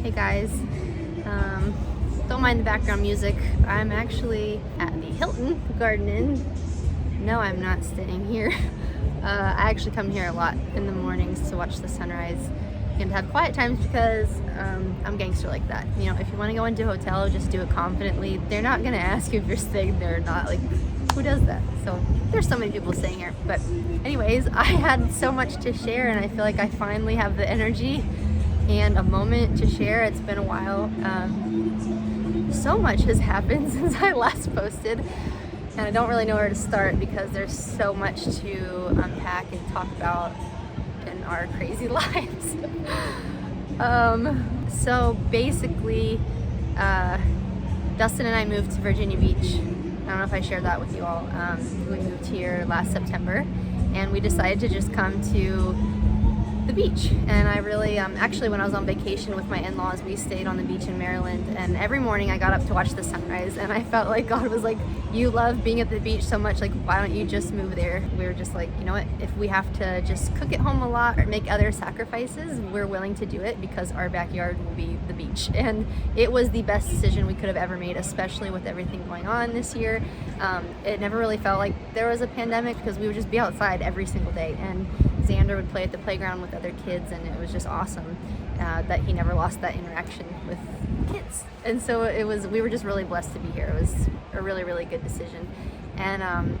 Hey guys, don't mind the background music. I'm actually at the Hilton Garden Inn. No, I'm not staying here. I actually come here a lot in the mornings to watch the sunrise and have quiet times because I'm gangster like that. You know, if you want to go into a hotel, just do it confidently. They're not gonna ask you if you're staying there or not. Like, who does that? So there's so many people staying here. But anyways, I had so much to share and I feel like I finally have the energy and a moment to share. It's been a while. So much has happened since I last posted and I don't really know where to start because there's so much to unpack and talk about in our crazy lives. So basically, Dustin and I moved to Virginia Beach. I don't know if I shared that with you all. We moved here last September and we decided to just come to the beach. And I really, actually when I was on vacation with my in-laws, we stayed on the beach in Maryland, and every morning I got up to watch the sunrise and I felt like God was like, you love being at the beach so much, like why don't you just move there? We were just like, you know what, if we have to just cook at home a lot or make other sacrifices, we're willing to do it because our backyard will be the beach. And it was the best decision we could have ever made, especially with everything going on this year. It never really felt like there was a pandemic because we would just be outside every single day, and Xander would play at the playground with other kids, and it was just awesome that he never lost that interaction with kids. And so we were just really blessed to be here. It was a really, really good decision. And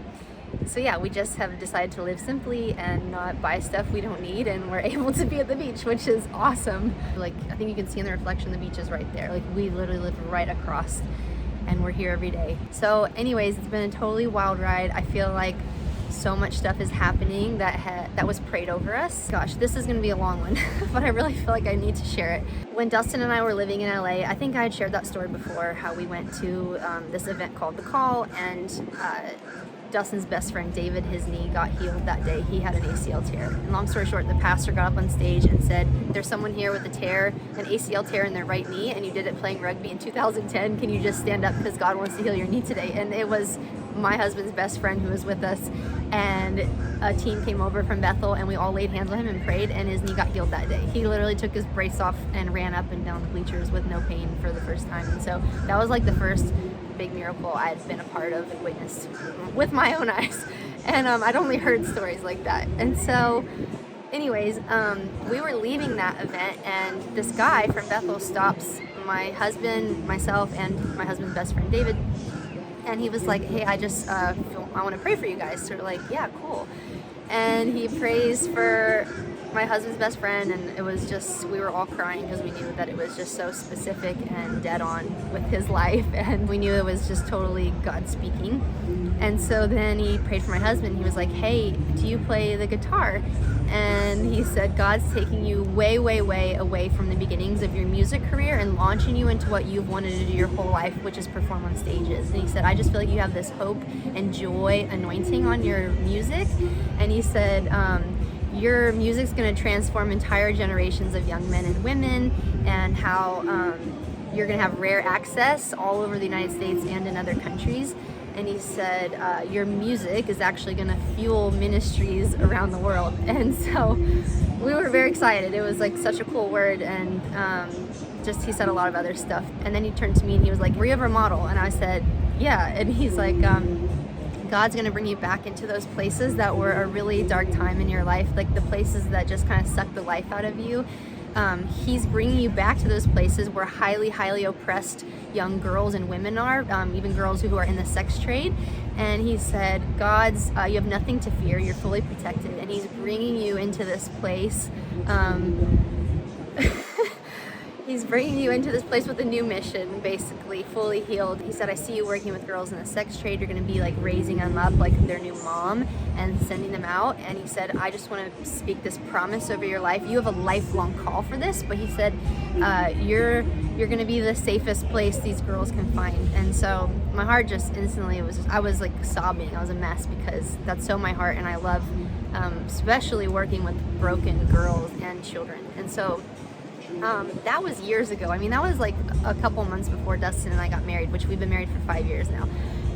so yeah, we just have decided to live simply and not buy stuff we don't need, and we're able to be at the beach, which is awesome. Like, I think you can see in the reflection, the beach is right there. Like, we literally live right across and we're here every day. So anyways, it's been a totally wild ride. I feel like so much stuff is happening that was prayed over us. Gosh, this is gonna be a long one, but I really feel like I need to share it. When Dustin and I were living in LA, I think I had shared that story before, how we went to this event called The Call, and Dustin's best friend David, his knee got healed that day. He had an ACL tear. And long story short, the pastor got up on stage and said, there's someone here with an ACL tear in their right knee, and you did it playing rugby in 2010. Can you just stand up because God wants to heal your knee today? And it was my husband's best friend who was with us, and a team came over from Bethel, and we all laid hands on him and prayed, and his knee got healed that day. He literally took his brace off and ran up and down the bleachers with no pain for the first time. And so that was like the first big miracle I had been a part of and witnessed with my own eyes. And I'd only heard stories like that. And so anyways, we were leaving that event, and this guy from Bethel stops my husband, myself, and my husband's best friend David. And he was like, hey, I want to pray for you guys. So we're like, yeah, cool. And he prays for my husband's best friend, and it was just, we were all crying because we knew that it was just so specific and dead on with his life, and we knew it was just totally God speaking. And so then he prayed for my husband. He was like, hey, do you play the guitar? And he said, God's taking you way, way, way away from the beginnings of your music career and launching you into what you've wanted to do your whole life, which is perform on stages. And he said, I just feel like you have this hope and joy anointing on your music. And he said, your music's going to transform entire generations of young men and women, and how you're going to have rare access all over the United States and in other countries. And he said, your music is actually going to fuel ministries around the world. And so we were very excited. It was like such a cool word, and just he said a lot of other stuff. And then he turned to me and he was like, were you ever a model? And I said, yeah. And he's like, God's going to bring you back into those places that were a really dark time in your life, like the places that just kind of sucked the life out of you. He's bringing you back to those places where highly, highly oppressed young girls and women are, even girls who are in the sex trade. And he said, you have nothing to fear, you're fully protected. And he's bringing you into this place. He's bringing you into this place with a new mission, basically, fully healed. He said, I see you working with girls in the sex trade. You're going to be like raising them up like their new mom and sending them out. And he said, I just want to speak this promise over your life. You have a lifelong call for this. But he said, you're going to be the safest place these girls can find. And so my heart just instantly, I was like sobbing. I was a mess because that's so my heart. And I love especially working with broken girls and children. And so that was years ago. I mean, that was like a couple months before Dustin and I got married, which we've been married for 5 years now.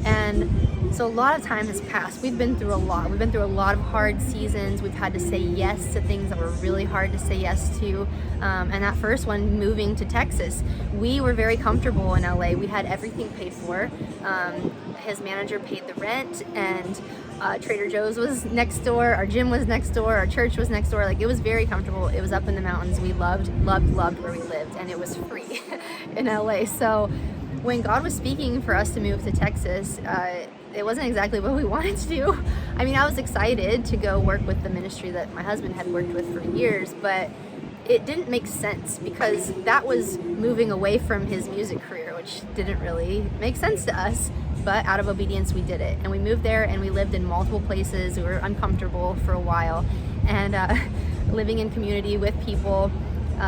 And so a lot of time has passed. We've been through a lot. We've been through a lot of hard seasons. We've had to say yes to things that were really hard to say yes to. And that first one, moving to Texas, we were very comfortable in LA. We had everything paid for. His manager paid the rent, and Trader Joe's was next door, our gym was next door, our church was next door. Like, it was very comfortable. It was up in the mountains. We loved where we lived, and it was free in LA. So when God was speaking for us to move to Texas, it wasn't exactly what we wanted to do. I mean, I was excited to go work with the ministry that my husband had worked with for years, but it didn't make sense because that was moving away from his music career, which didn't really make sense to us. But out of obedience, we did it. And we moved there, and we lived in multiple places. We were uncomfortable for a while. And living in community with people,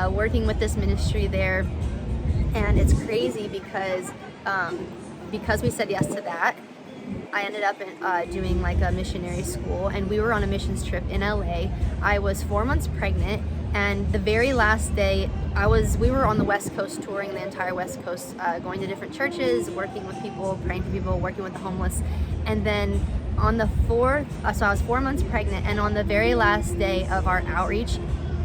working with this ministry there. And it's crazy because we said yes to that, I ended up doing like a missionary school, and we were on a missions trip in LA. I was 4 months pregnant, and the very last day we were on the West Coast, touring the entire West Coast, going to different churches, working with people, praying for people, working with the homeless. And then on the so I was 4 months pregnant, and on the very last day of our outreach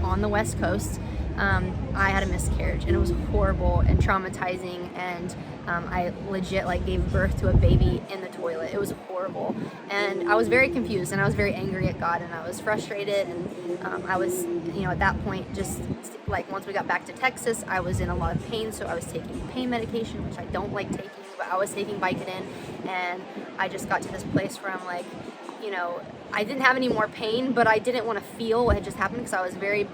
on the West Coast, I had a miscarriage, and it was horrible and traumatizing, and I legit like gave birth to a baby in the toilet. It was horrible, and I was very confused, and I was very angry at God, and I was frustrated, and I was, at that point, just like once we got back to Texas, I was in a lot of pain, so I was taking pain medication, which I don't like taking, but I was taking Vicodin, and I just got to this place where I'm like, I didn't have any more pain, but I didn't want to feel what had just happened because I was very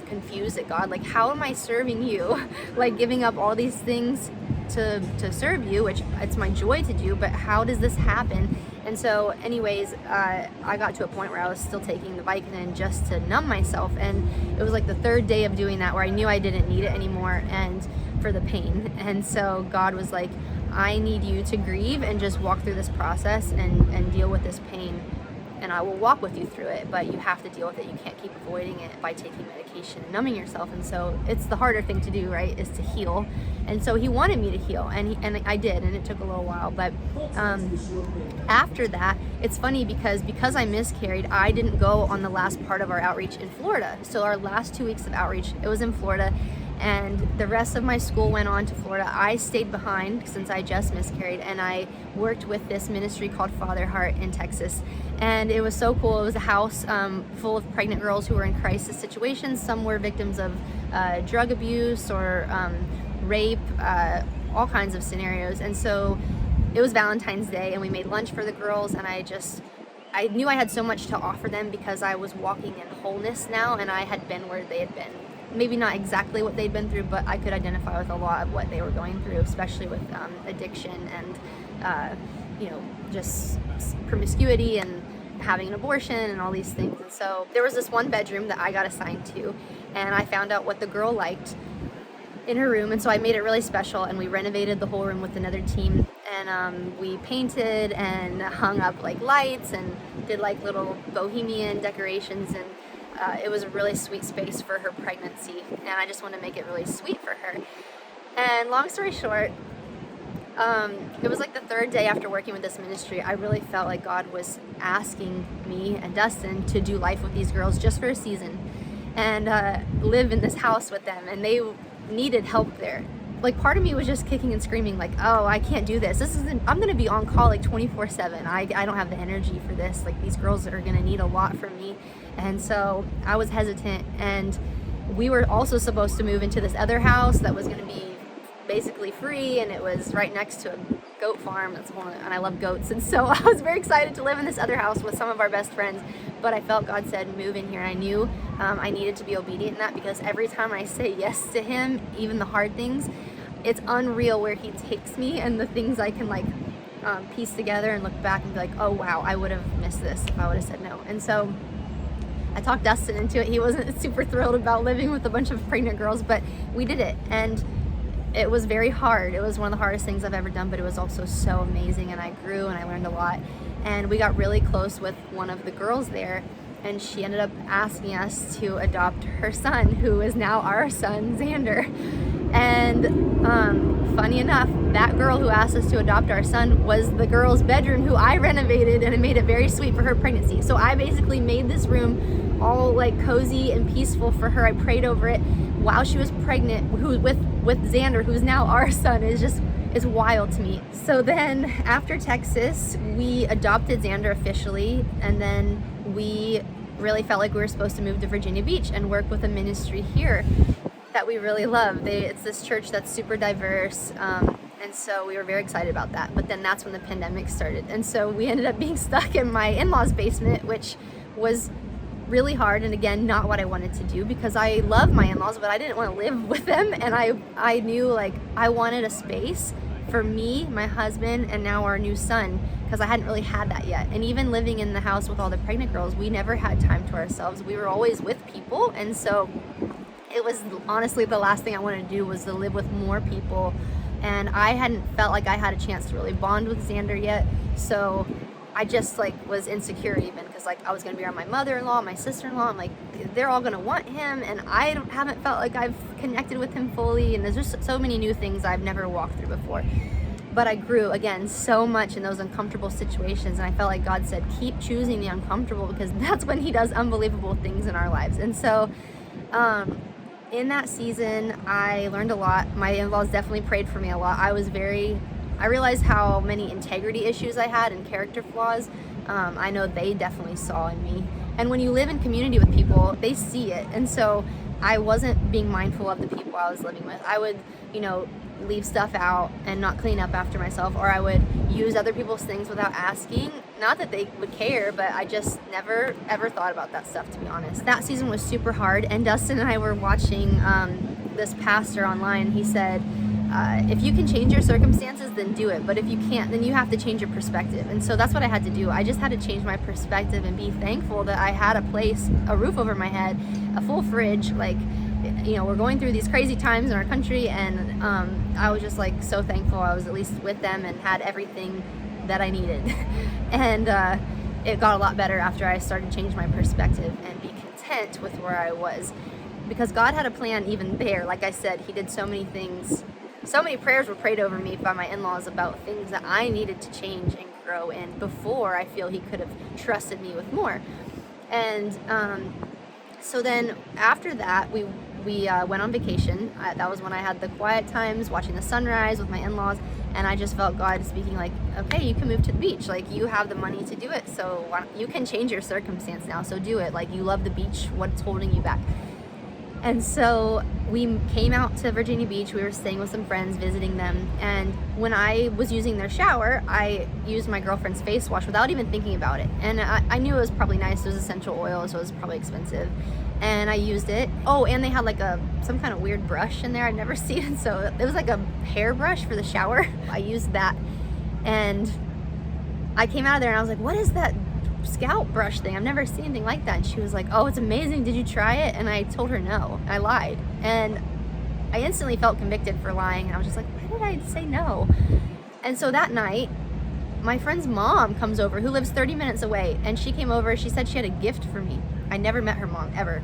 confused at God. Like, how am I serving you? Like, giving up all these things to serve you, which it's my joy to do, but how does this happen? And so anyways, I got to a point where I was still taking the Vicodin just to numb myself, and it was like the third day of doing that where I knew I didn't need it anymore, and for the pain. And so God was like, I need you to grieve and just walk through this process and deal with this pain, and I will walk with you through it, but you have to deal with it. You can't keep avoiding it by taking medication and numbing yourself. And so it's the harder thing to do, right, is to heal. And so he wanted me to heal, and I did, and it took a little while. But after that, it's funny because I miscarried, I didn't go on the last part of our outreach in Florida. So our last 2 weeks of outreach, it was in Florida, and the rest of my school went on to Florida. I stayed behind since I just miscarried, and I worked with this ministry called Father Heart in Texas. And it was so cool. It was a house full of pregnant girls who were in crisis situations. Some were victims of drug abuse or rape, all kinds of scenarios. And so it was Valentine's Day, and we made lunch for the girls, and I knew I had so much to offer them because I was walking in wholeness now, and I had been where they had been. Maybe not exactly what they'd been through, but I could identify with a lot of what they were going through, especially with addiction and just promiscuity and having an abortion and all these things. And so there was this one bedroom that I got assigned to, and I found out what the girl liked in her room, and so I made it really special, and we renovated the whole room with another team, and we painted and hung up like lights and did like little bohemian decorations, and it was a really sweet space for her pregnancy, and I just want to make it really sweet for her. And long story short, it was like the third day after working with this ministry, I really felt like God was asking me and Dustin to do life with these girls just for a season and live in this house with them, and they needed help there. Like, part of me was just kicking and screaming like, oh, I can't do this. I'm gonna be on call like 24/7. I don't have the energy for this. Like, these girls are gonna need a lot from me. And so I was hesitant, and we were also supposed to move into this other house that was gonna be basically free, and it was right next to a goat farm. And I love goats, and so I was very excited to live in this other house with some of our best friends. But I felt God said move in here, and I knew I needed to be obedient in that, because every time I say yes to him, even the hard things, it's unreal where he takes me and the things I can like piece together and look back and be like, oh wow, I would have missed this if I would have said no. And so I talked Dustin into it. He wasn't super thrilled about living with a bunch of pregnant girls, but we did it, and it was very hard. It was one of the hardest things I've ever done, but it was also so amazing, and I grew and I learned a lot. And we got really close with one of the girls there, and she ended up asking us to adopt her son, who is now our son, Xander. And funny enough, that girl who asked us to adopt our son was the girl's bedroom who I renovated, and it made it very sweet for her pregnancy. So I basically made this room all like cozy and peaceful for her. I prayed over it while she was pregnant, who with Xander, who's now our son. Is wild to me. So then after Texas, we adopted Xander officially, and then we really felt like we were supposed to move to Virginia Beach and work with a ministry here that we really love. It's this church that's super diverse, and so we were very excited about that. But then that's when the pandemic started, and so we ended up being stuck in my in-laws' basement, which was really hard, and again, not what I wanted to do, because I love my in-laws, but I didn't want to live with them, and I knew like I wanted a space for me, my husband, and now our new son, because I hadn't really had that yet. And even living in the house with all the pregnant girls, we never had time to ourselves. We were always with people, and so it was honestly the last thing I wanted to do was to live with more people, and I hadn't felt like I had a chance to really bond with Xander yet. So I just like was insecure, even because like I was gonna be around my mother-in-law, my sister-in-law. I'm like, they're all gonna want him, and I haven't felt like I've connected with him fully, and there's just so many new things I've never walked through before. But I grew again so much in those uncomfortable situations, and I felt like God said, keep choosing the uncomfortable, because that's when he does unbelievable things in our lives. And so in that season, I learned a lot. My in-laws definitely prayed for me a lot. I realized how many integrity issues I had and character flaws. I know they definitely saw in me. And when you live in community with people, they see it. And so I wasn't being mindful of the people I was living with. I would, leave stuff out and not clean up after myself, or I would use other people's things without asking. Not that they would care, but I just never ever thought about that stuff, to be honest. That season was super hard, and Dustin and I were watching this pastor online. He said, if you can change your circumstances, then do it. But if you can't, then you have to change your perspective. And so that's what I had to do. I just had to change my perspective and be thankful that I had a place, a roof over my head, a full fridge. Like, we're going through these crazy times in our country, and I was just like so thankful I was at least with them and had everything that I needed. And it got a lot better after I started to change my perspective and be content with where I was, because God had a plan even there. Like I said, he did so many things. So many prayers were prayed over me by my in-laws about things that I needed to change and grow in before I feel he could have trusted me with more. And so then after that, we went on vacation. That was when I had the quiet times, watching the sunrise with my in-laws, and I just felt God speaking like, okay, you can move to the beach. Like, you have the money to do it, so you can change your circumstance now, so do it. Like, you love the beach. What's holding you back? And so we came out to Virginia Beach. We were staying with some friends, visiting them. And when I was using their shower, I used my girlfriend's face wash without even thinking about it. And I knew it was probably nice. It was essential oil, so it was probably expensive. And I used it. Oh, and they had like some kind of weird brush in there I'd never seen. So it was like a hairbrush for the shower. I used that. And I came out of there and I was like, what is that scalp brush thing? I've never seen anything like that. And she was like, oh, it's amazing, did you try it? And I told her no. I lied, and I instantly felt convicted for lying, and I was just like, why did I say no? And so that night, my friend's mom comes over, who lives 30 minutes away, and she came over. She said she had a gift for me. I never met her mom ever.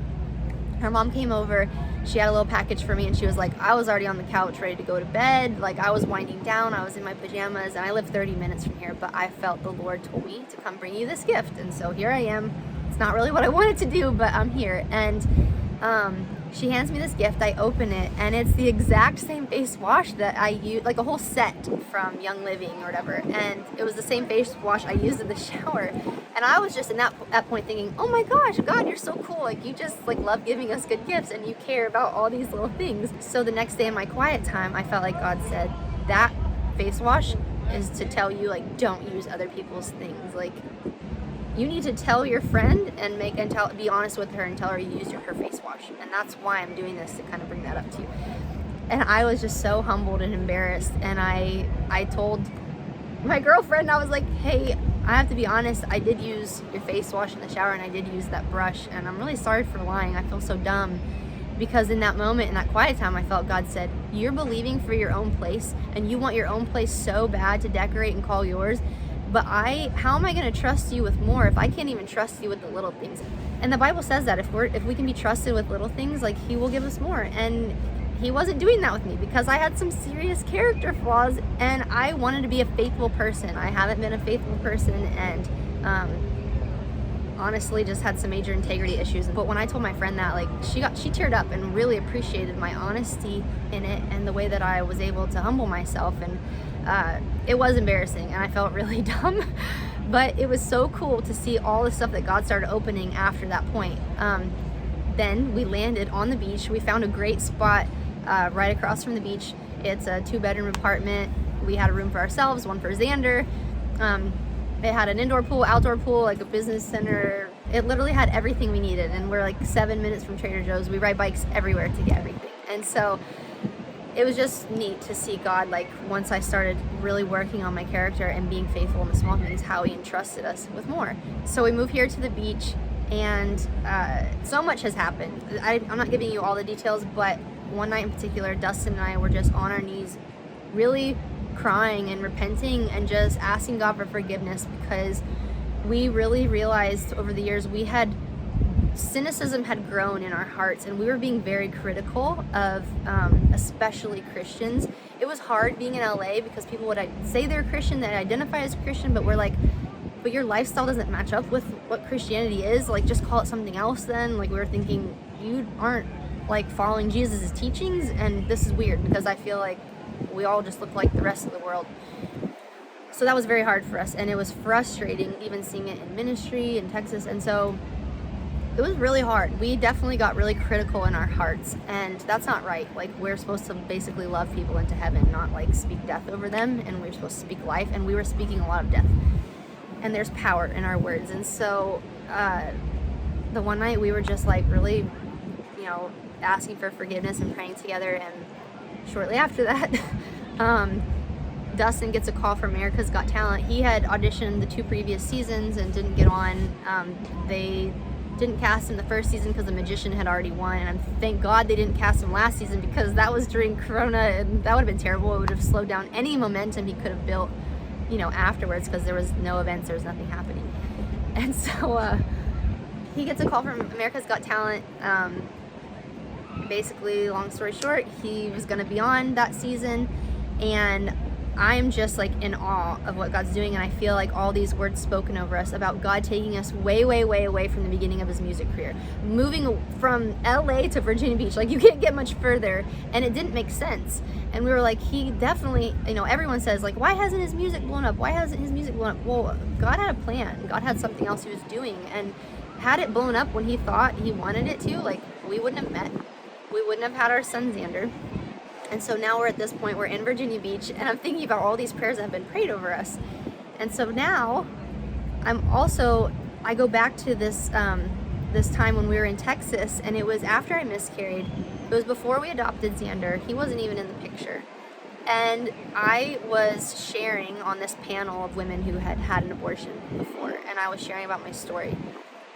Her mom came over, she had a little package for me, and she was like, I was already on the couch ready to go to bed. Like, I was winding down, I was in my pajamas, and I live 30 minutes from here, but I felt the Lord told me to come bring you this gift. And so here I am. It's not really what I wanted to do, but I'm here. And she hands me this gift. I open it, and it's the exact same face wash that I use, like a whole set from Young Living or whatever. And it was the same face wash I used in the shower. And I was just in that point thinking, oh my gosh, God, you're so cool. Like, you just like love giving us good gifts, and you care about all these little things. So the next day in my quiet time, I felt like God said, that face wash is to tell you, like, don't use other people's things. Like, you need to tell your friend and be honest with her and tell her you used her face wash. And that's why I'm doing this, to kind of bring that up to you. And I was just so humbled and embarrassed. And I told my girlfriend, I was like, hey, I have to be honest, I did use your face wash in the shower, and I did use that brush, and I'm really sorry for lying. I feel so dumb. Because in that moment, in that quiet time, I felt God said, you're believing for your own place, and you want your own place so bad to decorate and call yours. But how am I going to trust you with more if I can't even trust you with the little things? And the Bible says that if we can be trusted with little things, like, he will give us more. And he wasn't doing that with me because I had some serious character flaws and I wanted to be a faithful person. I haven't been a faithful person, and honestly just had some major integrity issues. But when I told my friend that, like, she teared up and really appreciated my honesty in it and the way that I was able to humble myself. And it was embarrassing and I felt really dumb, but it was so cool to see all the stuff that God started opening after that point. Then we landed on the beach. We found a great spot right across from the beach. It's a 2-bedroom apartment. We had a room for ourselves, one for Xander. It had an indoor pool, outdoor pool, like a business center. It literally had everything we needed, and we're like 7 minutes from Trader Joe's. We ride bikes everywhere to get everything. And so it was just neat to see God, like, once I started really working on my character and being faithful in the small things, how he entrusted us with more. So we moved here to the beach, and so much has happened. I'm not giving you all the details, but one night in particular, Dustin and I were just on our knees, really crying and repenting and just asking God for forgiveness, because we really realized over the years cynicism had grown in our hearts, and we were being very critical of especially Christians. It was hard being in LA because people would say they're Christian, they identify as Christian, but we're like, but your lifestyle doesn't match up with what Christianity is. Like, just call it something else then. Like, we were thinking, you aren't like following Jesus' teachings, and this is weird because I feel like we all just look like the rest of the world. So that was very hard for us, and it was frustrating even seeing it in ministry in Texas. And so it was really hard. We definitely got really critical in our hearts, and that's not right. Like, we're supposed to basically love people into heaven, not like speak death over them, and we're supposed to speak life, and we were speaking a lot of death. And there's power in our words. And so the one night we were just like really, asking for forgiveness and praying together. And shortly after that, Dustin gets a call from America's Got Talent. He had auditioned the 2 previous seasons and didn't get on. They didn't cast him the first season because the magician had already won. And thank God they didn't cast him last season, because that was during Corona, and that would have been terrible. It would have slowed down any momentum he could have built, afterwards, because there was no events, there was nothing happening. And so he gets a call from America's Got Talent. Basically, long story short, he was going to be on that season, and I'm just like in awe of what God's doing. And I feel like all these words spoken over us about God taking us way, way, way away from the beginning of his music career, moving from LA to Virginia Beach, like, you can't get much further, and it didn't make sense. And we were like, he definitely, everyone says, like, why hasn't his music blown up? Why hasn't his music blown up? Well, God had a plan. God had something else he was doing, and had it blown up when he thought he wanted it to, like, we wouldn't have met. We wouldn't have had our son Xander. And so now we're at this point, we're in Virginia Beach, and I'm thinking about all these prayers that have been prayed over us. And so now I go back to this this time when we were in Texas, and it was after I miscarried. It was before we adopted Xander. He wasn't even in the picture. And I was sharing on this panel of women who had had an abortion before, and I was sharing about my story.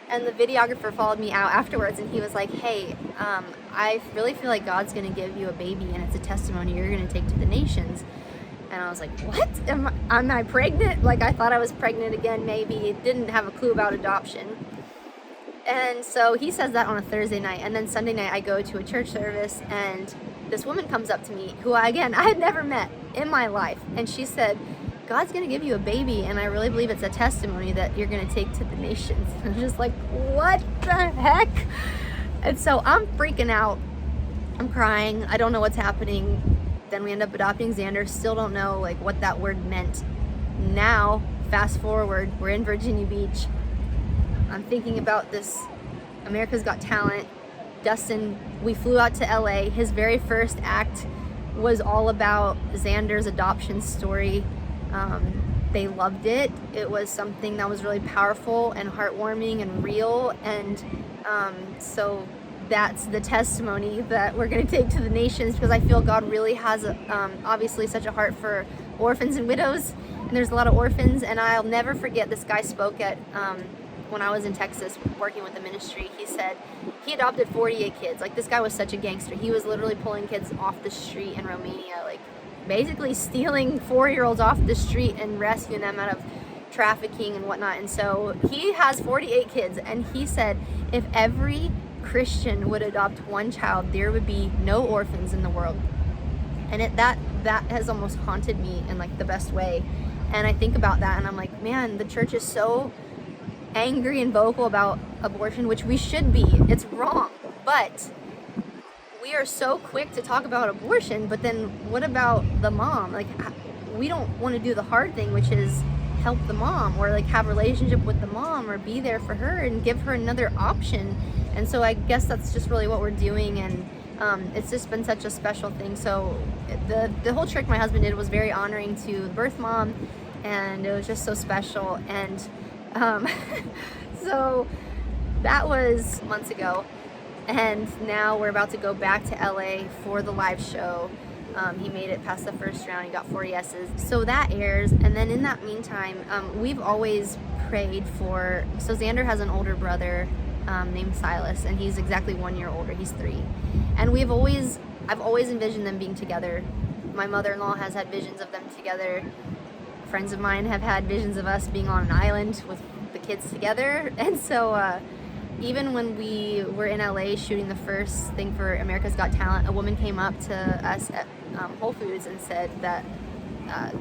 And the videographer followed me out afterwards, and he was like, hey, I really feel like God's going to give you a baby, and it's a testimony you're going to take to the nations. And I was like, what? Am I pregnant? Like, I thought I was pregnant again, maybe. Didn't have a clue about adoption. And so he says that on a Thursday night, and then Sunday night I go to a church service, and this woman comes up to me, who I had never met in my life, and she said, God's going to give you a baby, and I really believe it's a testimony that you're going to take to the nations. I'm just like, what the heck? And so I'm freaking out. I'm crying. I don't know what's happening. Then we end up adopting Xander. Still don't know like what that word meant. Now, fast forward, we're in Virginia Beach. I'm thinking about this America's Got Talent. Dustin, we flew out to LA. His very first act was all about Xander's adoption story. They loved it. It was something that was really powerful and heartwarming and real. And so that's the testimony that we're going to take to the nations, because I feel God really has obviously such a heart for orphans and widows. And there's a lot of orphans. And I'll never forget, this guy spoke at when I was in Texas working with the ministry. He said he adopted 48 kids. Like, this guy was such a gangster. He was literally pulling kids off the street in Romania, like basically stealing 4-year-olds off the street and rescuing them out of trafficking and whatnot. And so he has 48 kids, and he said if every Christian would adopt one child, there would be no orphans in the world. And that has almost haunted me in like the best way. And I think about that and I'm like, man, the church is so angry and vocal about abortion, which we should be. It's wrong. But we are so quick to talk about abortion, but then what about the mom? Like, we don't want to do the hard thing, which is help the mom, or like have a relationship with the mom, or be there for her and give her another option. And so I guess that's just really what we're doing, and it's just been such a special thing. So the whole trick my husband did was very honoring to the birth mom, and it was just so special. And so that was months ago, and now we're about to go back to LA for the live show. He made it past the first round. He got 4 yeses. So that airs, and then in that meantime, we've always prayed for, so Xander has an older brother named Silas, and he's exactly 1 year older. He's 3. And I've always envisioned them being together. My mother-in-law has had visions of them together. Friends of mine have had visions of us being on an island with the kids together. And so even when we were in LA shooting the first thing for America's Got Talent, a woman came up to us at Whole Foods and said that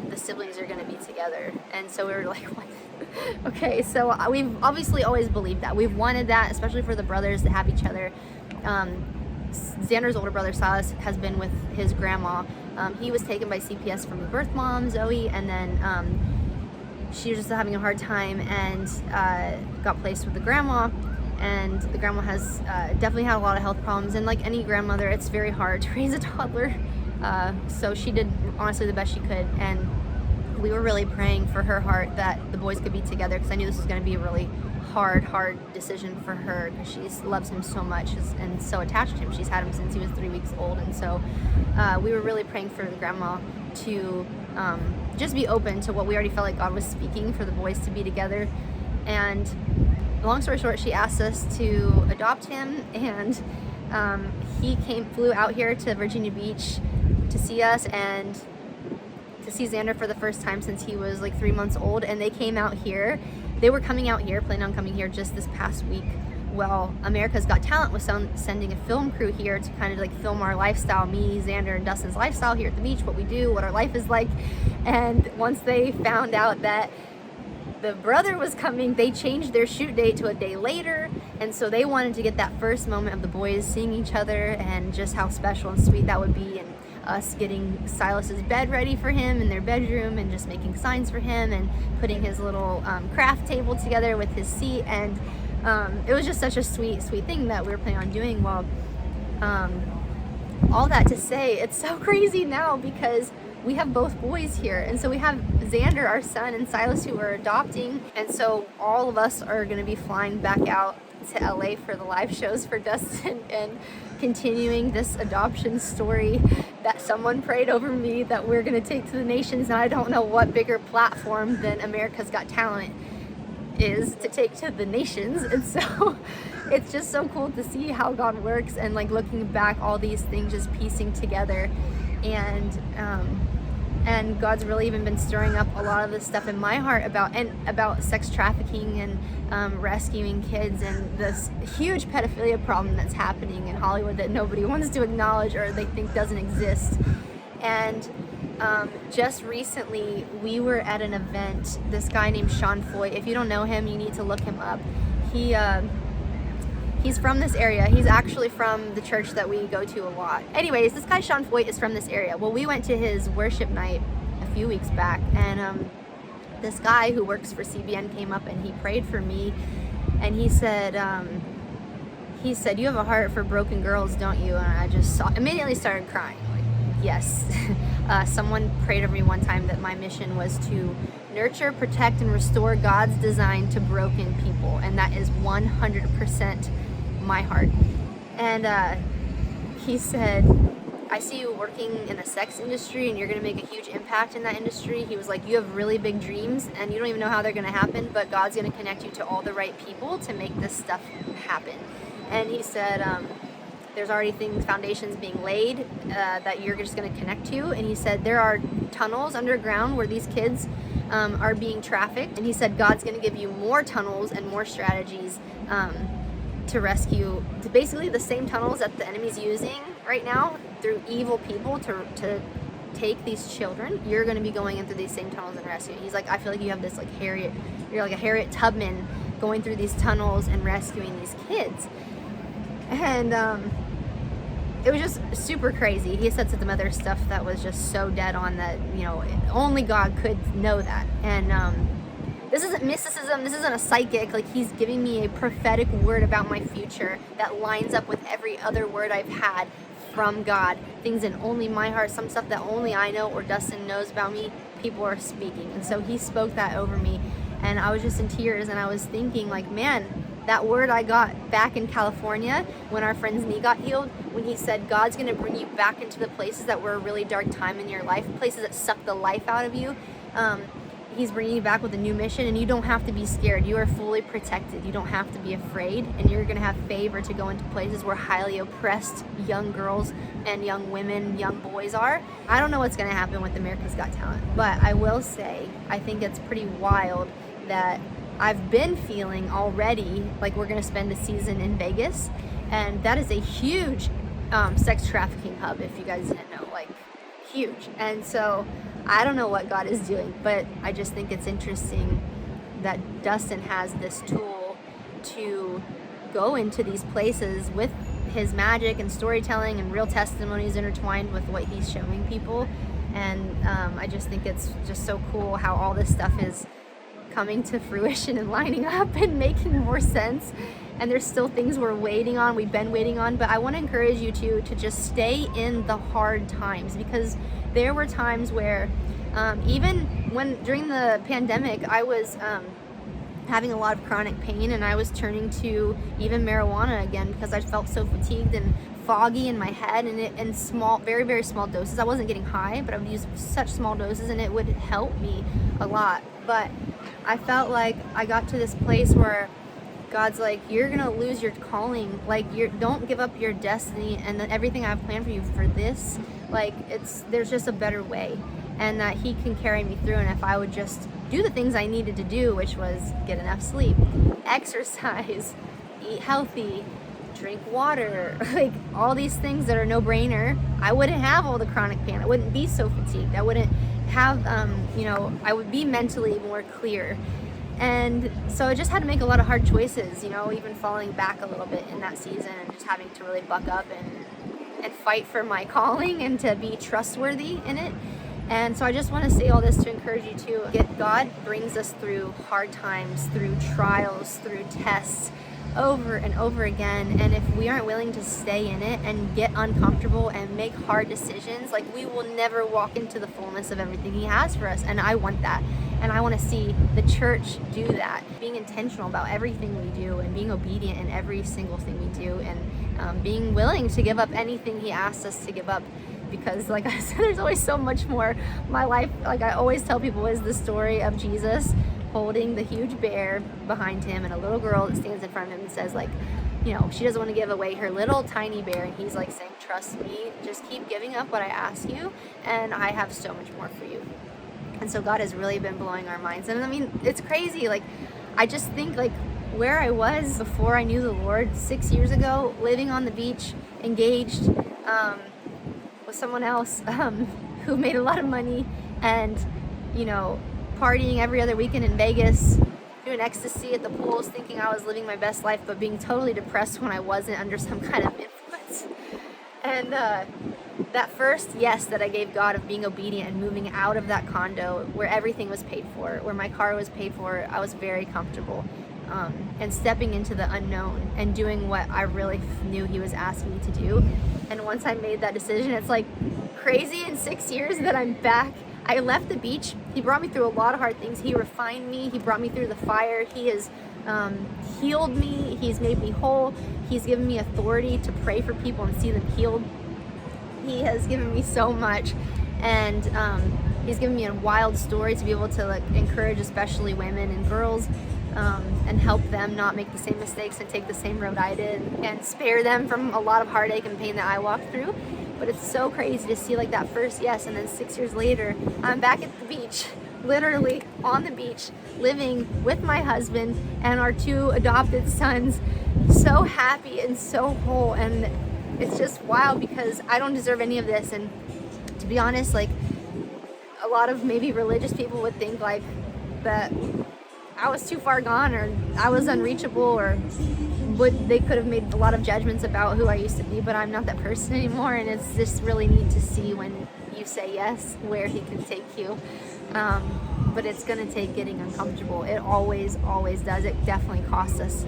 the siblings are going to be together. And so we were like, what? Okay, so we've obviously always believed that. We've wanted that, especially for the brothers to have each other. Xander's older brother, Silas, has been with his grandma. He was taken by CPS from the birth mom, Zoe, and then she was just having a hard time and got placed with the grandma. And the grandma has definitely had a lot of health problems. And like any grandmother, it's very hard to raise a toddler. So she did, honestly, the best she could. And we were really praying for her heart that the boys could be together, because I knew this was going to be a really hard decision for her, because she loves him so much and so attached to him. She's had him since he was 3 weeks old. And so we were really praying for the grandma to just be open to what we already felt like God was speaking for the boys to be together. And long story short, she asked us to adopt him, and he flew out here to Virginia Beach to see us and to see Xander for the first time since he was like 3 months old. And they came out here. They were coming out here, planning on coming here just this past week. Well, America's Got Talent was sending a film crew here to kind of like film our lifestyle, me, Xander, and Dustin's lifestyle here at the beach, what we do, what our life is like. And once they found out that the brother was coming, they changed their shoot date to a day later. And so they wanted to get that first moment of the boys seeing each other and just how special and sweet that would be, and us getting Silas's bed ready for him in their bedroom and just making signs for him and putting his little craft table together with his seat. And it was just such a sweet thing that we were planning on doing. Well, all that to say, it's so crazy now because we have both boys here. And so we have Xander, our son, and Silas, who we're adopting. And so all of us are going to be flying back out to LA for the live shows for Dustin and continuing this adoption story that someone prayed over me that we're going to take to the nations. And I don't know what bigger platform than America's Got Talent is to take to the nations. And so it's just so cool to see how God works, and like looking back, all these things just piecing together. And God's really even been stirring up a lot of this stuff in my heart about sex trafficking and rescuing kids, and this huge pedophilia problem that's happening in Hollywood that nobody wants to acknowledge or they think doesn't exist. And just recently we were at an event. This guy named Sean Foy, if you don't know him, you need to look him up. He's from this area. He's actually from the church that we go to a lot. Anyways, this guy Sean Foy is from this area. Well, we went to his worship night a few weeks back, and this guy who works for CBN came up and he prayed for me, and he said, you have a heart for broken girls, don't you? And I just immediately started crying. Like, yes. Someone prayed over me one time that my mission was to nurture, protect, and restore God's design to broken people, and that is 100% my heart. And he said, I see you working in the sex industry and you're going to make a huge impact in that industry. He was like, you have really big dreams and you don't even know how they're going to happen, but God's going to connect you to all the right people to make this stuff happen. And he said, there's already foundations being laid that you're just going to connect to. And he said, there are tunnels underground where these kids are being trafficked. And he said, God's going to give you more tunnels and more strategies to rescue basically the same tunnels that the enemy's using right now through evil people to take these children. You're going to be going in through these same tunnels and rescuing. He's like, I feel like you have this like you're like a Harriet Tubman going through these tunnels and rescuing these kids. And it was just super crazy. He said some other stuff that was just so dead on that, you know, only God could know that. And this isn't mysticism, this isn't a psychic. Like, he's giving me a prophetic word about my future that lines up with every other word I've had from God. Things in only my heart, some stuff that only I know or Dustin knows about me, people are speaking. And so he spoke that over me, and I was just in tears, and I was thinking like, man, that word I got back in California when our friend's knee got healed, when he said God's gonna bring you back into the places that were a really dark time in your life, places that suck the life out of you. He's bringing you back with a new mission, and you don't have to be scared. You are fully protected. You don't have to be afraid, and you're gonna have favor to go into places where highly oppressed young girls and young women, young boys are. I don't know what's gonna happen with America's Got Talent, but I will say, I think it's pretty wild that I've been feeling already like we're gonna spend a season in Vegas, and that is a huge sex trafficking hub, if you guys didn't know, like huge. And so I don't know what God is doing, but I just think it's interesting that Dustin has this tool to go into these places with his magic and storytelling and real testimonies intertwined with what he's showing people. And I just think it's just so cool how all this stuff is coming to fruition and lining up and making more sense. And there's still things we've been waiting on, but I want to encourage you to just stay in the hard times, because there were times where even when during the pandemic I was having a lot of chronic pain, and I was turning to even marijuana again because I felt so fatigued and foggy in my head, and in small, very, very small doses. I wasn't getting high, but I would use such small doses and it would help me a lot. But I felt like I got to this place where God's like, you're gonna lose your calling. Like, don't give up your destiny and everything I've planned for you for this. Like, there's just a better way, and that he can carry me through. And if I would just do the things I needed to do, which was get enough sleep, exercise, eat healthy, drink water, like all these things that are no-brainer, I wouldn't have all the chronic pain. I wouldn't be so fatigued. I wouldn't have, I would be mentally more clear. And so I just had to make a lot of hard choices, even falling back a little bit in that season and just having to really buck up and fight for my calling and to be trustworthy in it. And so I just want to say all this to encourage you to God brings us through hard times, through trials, through tests, over and over again. And if we aren't willing to stay in it and get uncomfortable and make hard decisions, like, we will never walk into the fullness of everything he has for us. And I want that. And I want to see the church do that, being intentional about everything we do and being obedient in every single thing we do, and being willing to give up anything he asks us to give up. Because, like I said, there's always so much more. My life, like I always tell people, is the story of Jesus holding the huge bear behind him and a little girl that stands in front of him and says, like, she doesn't want to give away her little tiny bear, and he's like saying, trust me, just keep giving up what I ask you, and I have so much more for you. And so God has really been blowing our minds. And I mean, it's crazy. Like, I just think, like, where I was before I knew the Lord 6 years ago, living on the beach, engaged with someone else who made a lot of money, and partying every other weekend in Vegas, doing ecstasy at the pools, thinking I was living my best life, but being totally depressed when I wasn't under some kind of influence. And that first yes that I gave God of being obedient and moving out of that condo where everything was paid for, where my car was paid for, I was very comfortable. And stepping into the unknown and doing what I really knew he was asking me to do. And once I made that decision, it's like crazy in 6 years that I'm back. I left the beach. He brought me through a lot of hard things. He refined me. He brought me through the fire. He has healed me. He's made me whole. He's given me authority to pray for people and see them healed. He has given me so much. And he's given me a wild story to be able to, like, encourage especially women and girls, and help them not make the same mistakes and take the same road I did, and spare them from a lot of heartache and pain that I walked through. But it's so crazy to see, like, that first yes, and then 6 years later, I'm back at the beach, literally on the beach, living with my husband and our 2 adopted sons, so happy and so whole, and it's just wild because I don't deserve any of this. And to be honest, like, a lot of maybe religious people would think like that I was too far gone, or I was unreachable, or they could have made a lot of judgments about who I used to be, but I'm not that person anymore. And it's just really neat to see when you say yes, where he can take you. But it's gonna take getting uncomfortable. It always does. It definitely costs us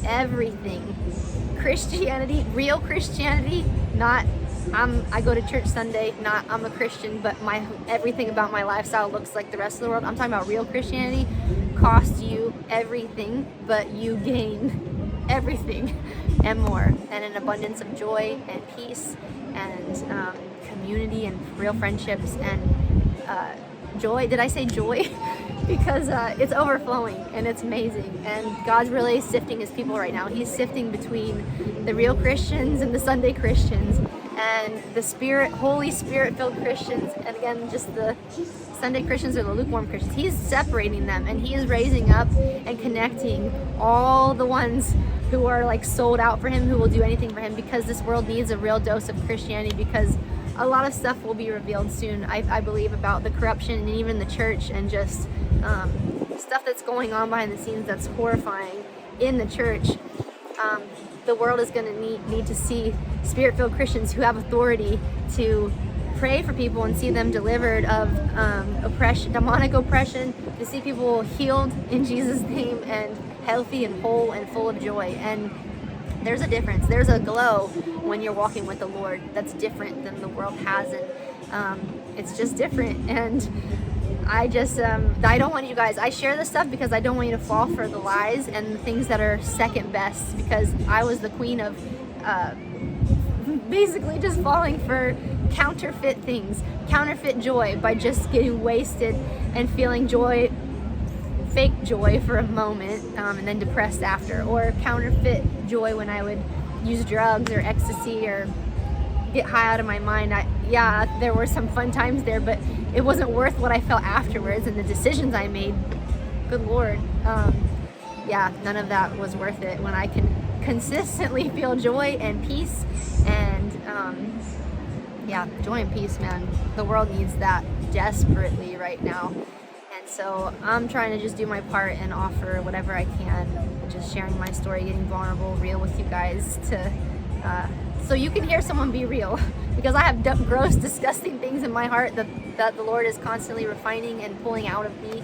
everything. Christianity, real Christianity, not I go to church Sunday, not I'm a Christian, but everything about my lifestyle looks like the rest of the world. I'm talking about real Christianity costs you everything, but you gain everything and more, and an abundance of joy and peace and community and real friendships and joy. Did I say joy? Because it's overflowing and it's amazing, and God's really sifting his people right now. He's sifting between the real Christians and the Sunday Christians, and the Holy Spirit filled Christians, and again just the Sunday Christians or the lukewarm Christians. He's separating them, and he is raising up and connecting all the ones who are like sold out for him, who will do anything for him, because this world needs a real dose of Christianity, because a lot of stuff will be revealed soon, I believe, about the corruption and even the church, and just stuff that's going on behind the scenes that's horrifying in the church. The world is going to need to see Spirit-filled Christians who have authority to pray for people and see them delivered of oppression, demonic oppression, to see people healed in Jesus' name and healthy and whole and full of joy. And there's a difference. There's a glow when you're walking with the Lord that's different than the world has, and it's just different. And I don't want you guys, I share this stuff because I don't want you to fall for the lies and the things that are second best, because I was the queen of basically just falling for counterfeit things, counterfeit joy, by just getting wasted and feeling joy, fake joy for a moment, and then depressed after, or counterfeit joy when I would use drugs or ecstasy or get high out of my mind. Yeah, there were some fun times there, but it wasn't worth what I felt afterwards and the decisions I made. Good Lord. Yeah, none of that was worth it when I can consistently feel joy and peace and yeah, joy and peace, man. The world needs that desperately right now. And so I'm trying to just do my part and offer whatever I can, just sharing my story, getting vulnerable, real with you guys, to so you can hear someone be real, because I have gross, disgusting things in my heart that the Lord is constantly refining and pulling out of me,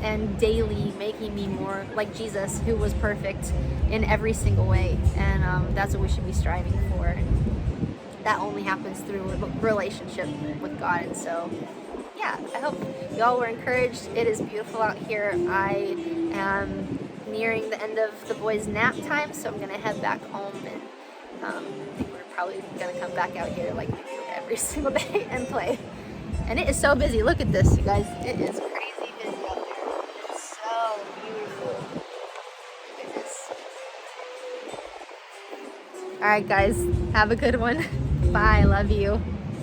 and daily making me more like Jesus, who was perfect in every single way. And that's what we should be striving for. And that only happens through relationship with God. And so yeah, I hope y'all were encouraged. It is beautiful out here. I am nearing the end of the boys' nap time, so I'm gonna head back home, and I think we're probably gonna come back out here like we do every single day and play. And it is so busy. Look at this, you guys. It is crazy busy out there. It's so beautiful. Look at this. All right, guys. Have a good one. Bye. Love you.